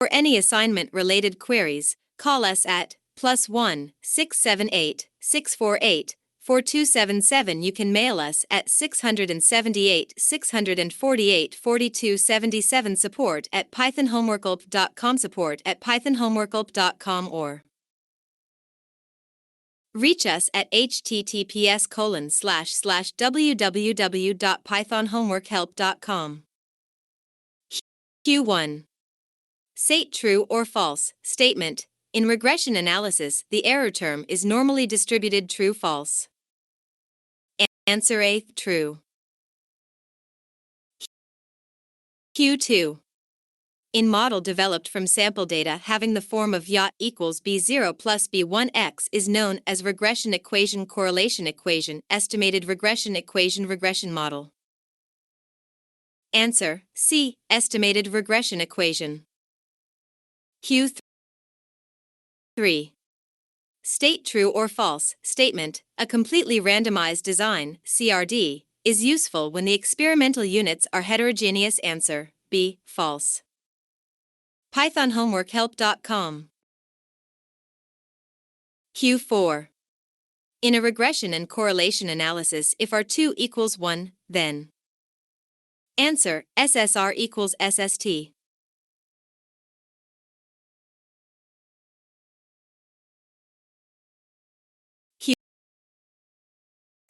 For any assignment-related queries, call us at +1 678 648 4277. You can mail us at 678 648 4277 support@pythonhomeworklp.com support@pythonhomeworklp.com or reach us at https://www.pythonhomeworkhelp.com. Q1. State true or false statement. In regression analysis, the error term is normally distributed true-false. Answer A, true. Q2. In model developed from sample data having the form of y equals b0 plus b1x is known as regression equation correlation equation estimated regression equation regression model. Answer C, estimated regression equation. Q3. State true or false statement. A completely randomized design, CRD, is useful when the experimental units are heterogeneous. Answer B, false. pythonhomeworkhelp.com. Q4. In a regression and correlation analysis, if R2 equals 1, then answer SSR equals SST.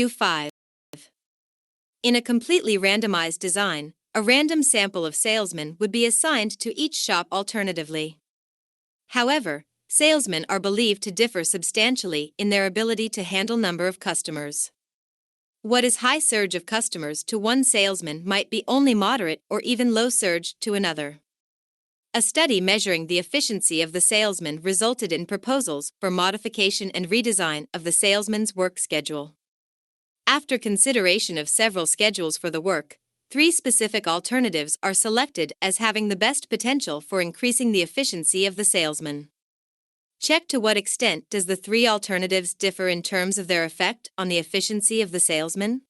Q5. In a completely randomized design, a random sample of salesmen would be assigned to each shop alternatively. However, salesmen are believed to differ substantially in their ability to handle number of customers. What is high surge of customers to one salesman might be only moderate or even low surge to another. A study measuring the efficiency of the salesman resulted in proposals for modification and redesign of the salesman's work schedule. After consideration of several schedules for the work, 3 specific alternatives are selected as having the best potential for increasing the efficiency of the salesman. Check to what extent does the 3 alternatives differ in terms of their effect on the efficiency of the salesman?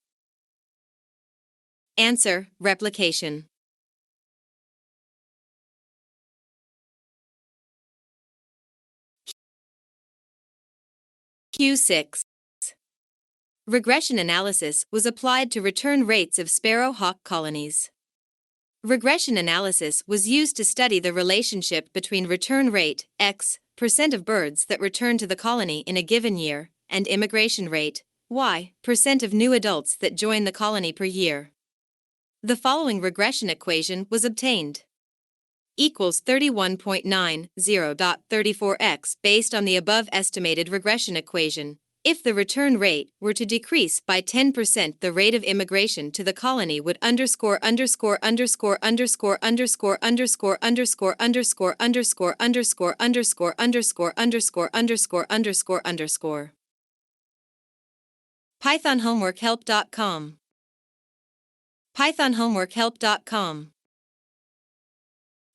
Answer: replication. Q6. Regression analysis was applied to return rates of sparrow-hawk colonies. Regression analysis was used to study the relationship between return rate, x, % of birds that return to the colony in a given year, and immigration rate, y, % of new adults that join the colony per year. The following regression equation was obtained. Equals 31.90.34x based on the above estimated regression equation. If the return rate were to decrease by 10%, the rate of immigration to the colony would underscore underscore underscore underscore underscore underscore underscore underscore underscore underscore underscore underscore underscore underscore underscore underscore. pythonhomeworkhelp.com. pythonhomeworkhelp.com.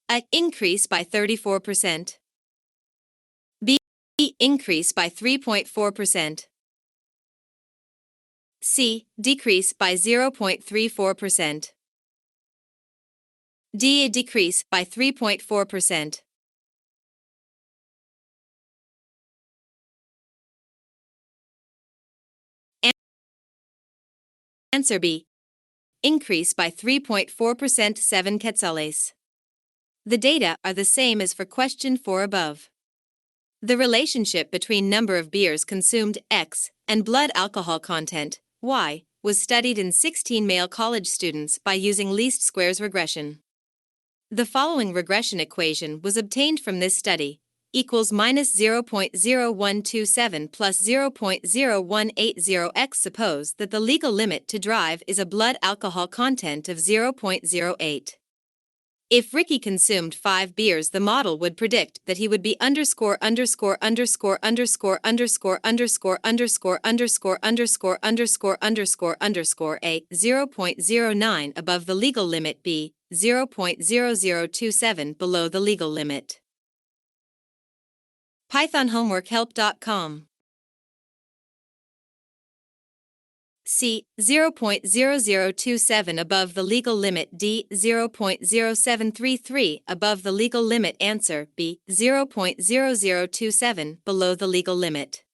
A. Increase by 34%. B. Increase by 3.4%. C. Decrease by 0.34%. D. A decrease by 3.4%. Answer B. Increase by 3.4%. 7 quetzales. The data are the same as for question 4 above. The relationship between number of beers consumed, X, and blood alcohol content, Y, was studied in 16 male college students by using least squares regression. The following regression equation was obtained from this study, equals minus 0.0127 plus 0.0180x. Suppose that the legal limit to drive is a blood alcohol content of 0.08. If Ricky consumed 5 beers, the model would predict that he would be underscore underscore underscore underscore underscore underscore underscore underscore underscore underscore underscore underscore A 0.09 above the legal limit, B 0.0027 below the legal limit. pythonhomeworkhelp.com C. 0.0027 above the legal limit. D. 0.0733 above the legal limit. Answer B. 0.0027 below the legal limit.